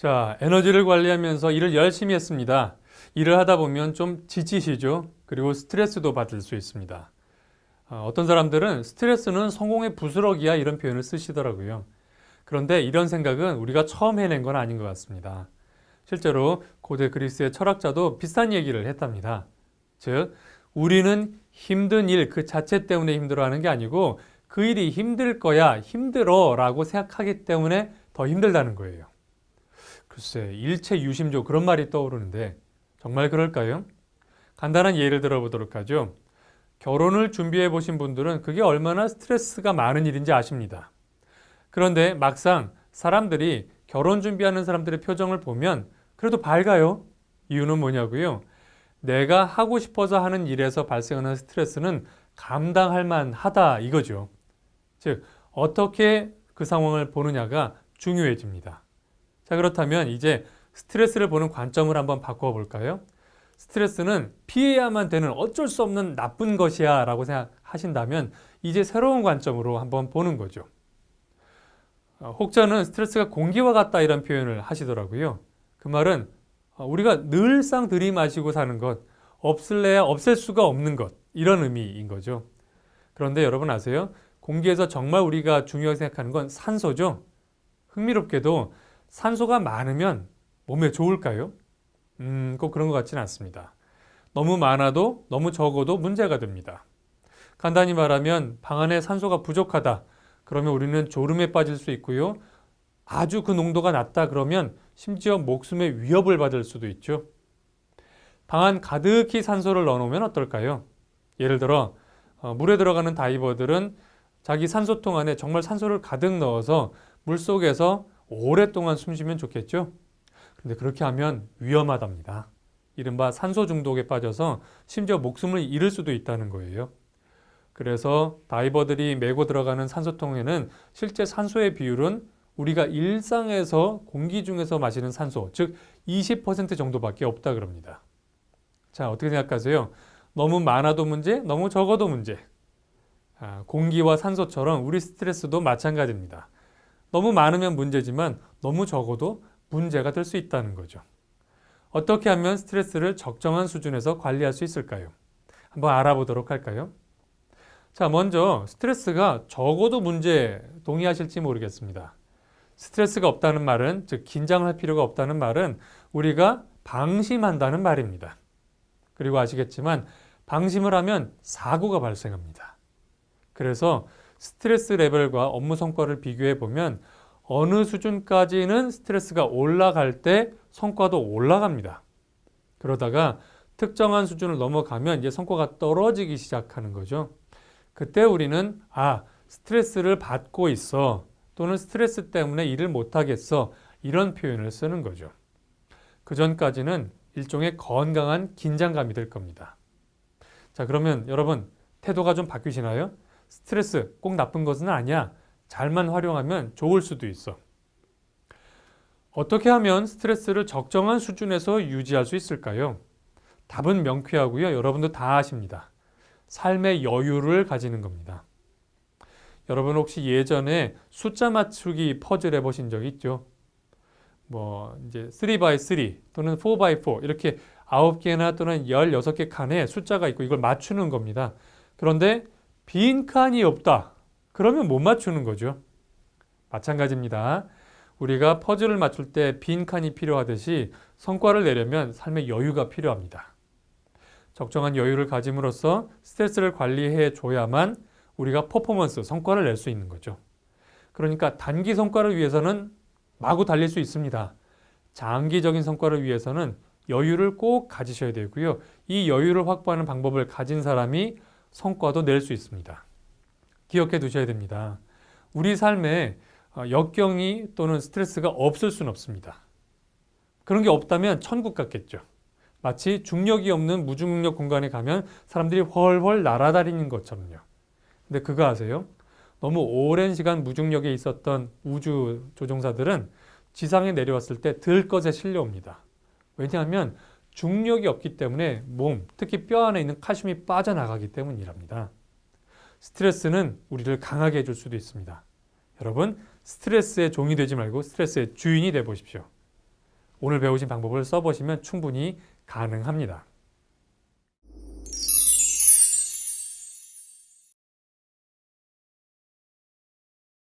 자, 에너지를 관리하면서 일을 열심히 했습니다. 일을 하다 보면 좀 지치시죠? 그리고 스트레스도 받을 수 있습니다. 어떤 사람들은 스트레스는 성공의 부스러기야 이런 표현을 쓰시더라고요. 그런데 이런 생각은 우리가 처음 해낸 건 아닌 것 같습니다. 실제로 고대 그리스의 철학자도 비슷한 얘기를 했답니다. 즉, 우리는 힘든 일 그 자체 때문에 힘들어하는 게 아니고 그 일이 힘들 거야, 힘들어 라고 생각하기 때문에 더 힘들다는 거예요. 글쎄, 일체 유심조 그런 말이 떠오르는데 정말 그럴까요? 간단한 예를 들어보도록 하죠. 결혼을 준비해 보신 분들은 그게 얼마나 스트레스가 많은 일인지 아십니다. 그런데 막상 사람들이 결혼 준비하는 사람들의 표정을 보면 그래도 밝아요. 이유는 뭐냐고요? 내가 하고 싶어서 하는 일에서 발생하는 스트레스는 감당할 만하다 이거죠. 즉, 어떻게 그 상황을 보느냐가 중요해집니다. 자, 그렇다면 이제 스트레스를 보는 관점을 한번 바꿔볼까요? 스트레스는 피해야만 되는 어쩔 수 없는 나쁜 것이야 라고 생각하신다면 이제 새로운 관점으로 한번 보는 거죠. 혹자는 스트레스가 공기와 같다 이런 표현을 하시더라고요. 그 말은 우리가 늘상 들이마시고 사는 것, 없을래야 없앨 수가 없는 것 이런 의미인 거죠. 그런데 여러분 아세요? 공기에서 정말 우리가 중요하게 생각하는 건 산소죠. 흥미롭게도 산소가 많으면 몸에 좋을까요? 꼭 그런 것 같지는 않습니다. 너무 많아도 너무 적어도 문제가 됩니다. 간단히 말하면 방 안에 산소가 부족하다. 그러면 우리는 졸음에 빠질 수 있고요. 아주 그 농도가 낮다 그러면 심지어 목숨의 위협을 받을 수도 있죠. 방 안 가득히 산소를 넣어놓으면 어떨까요? 예를 들어 물에 들어가는 다이버들은 자기 산소통 안에 정말 산소를 가득 넣어서 물속에서 오랫동안 숨 쉬면 좋겠죠? 그런데 그렇게 하면 위험하답니다. 이른바 산소 중독에 빠져서 심지어 목숨을 잃을 수도 있다는 거예요. 그래서 다이버들이 메고 들어가는 산소통에는 실제 산소의 비율은 우리가 일상에서 공기 중에서 마시는 산소, 즉 20% 정도밖에 없다 그럽니다. 자, 어떻게 생각하세요? 너무 많아도 문제, 너무 적어도 문제. 공기와 산소처럼 우리 스트레스도 마찬가지입니다. 너무 많으면 문제지만 너무 적어도 문제가 될 수 있다는 거죠. 어떻게 하면 스트레스를 적정한 수준에서 관리할 수 있을까요? 한번 알아보도록 할까요? 자, 먼저 스트레스가 적어도 문제 동의하실지 모르겠습니다. 스트레스가 없다는 말은, 즉 긴장할 필요가 없다는 말은 우리가 방심한다는 말입니다. 그리고 아시겠지만 방심을 하면 사고가 발생합니다. 그래서 스트레스 레벨과 업무 성과를 비교해 보면 어느 수준까지는 스트레스가 올라갈 때 성과도 올라갑니다. 그러다가 특정한 수준을 넘어가면 이제 성과가 떨어지기 시작하는 거죠. 그때 우리는 스트레스를 받고 있어 또는 스트레스 때문에 일을 못하겠어 이런 표현을 쓰는 거죠. 그 전까지는 일종의 건강한 긴장감이 될 겁니다. 자, 그러면 여러분 태도가 좀 바뀌시나요? 스트레스 꼭 나쁜 것은 아니야. 잘만 활용하면 좋을 수도 있어. 어떻게 하면 스트레스를 적정한 수준에서 유지할 수 있을까요? 답은 명쾌하고요. 여러분도 다 아십니다. 삶의 여유를 가지는 겁니다. 여러분 혹시 예전에 숫자 맞추기 퍼즐 해보신 적 있죠? 이제 3x3 또는 4x4 이렇게 9개나 또는 16개 칸에 숫자가 있고 이걸 맞추는 겁니다. 그런데 빈 칸이 없다. 그러면 못 맞추는 거죠. 마찬가지입니다. 우리가 퍼즐을 맞출 때 빈 칸이 필요하듯이 성과를 내려면 삶의 여유가 필요합니다. 적정한 여유를 가짐으로써 스트레스를 관리해 줘야만 우리가 퍼포먼스, 성과를 낼 수 있는 거죠. 그러니까 단기 성과를 위해서는 마구 달릴 수 있습니다. 장기적인 성과를 위해서는 여유를 꼭 가지셔야 되고요. 이 여유를 확보하는 방법을 가진 사람이 성과도 낼 수 있습니다. 기억해 두셔야 됩니다. 우리 삶에 역경이 또는 스트레스가 없을 수는 없습니다. 그런 게 없다면 천국 같겠죠. 마치 중력이 없는 무중력 공간에 가면 사람들이 훨훨 날아다니는 것처럼요. 근데 그거 아세요? 너무 오랜 시간 무중력에 있었던 우주 조종사들은 지상에 내려왔을 때 들것에 실려옵니다. 왜냐하면 중력이 없기 때문에 몸, 특히 뼈 안에 있는 칼슘이 빠져나가기 때문이랍니다. 스트레스는 우리를 강하게 해줄 수도 있습니다. 여러분, 스트레스의 종이 되지 말고 스트레스의 주인이 돼 보십시오. 오늘 배우신 방법을 써보시면 충분히 가능합니다.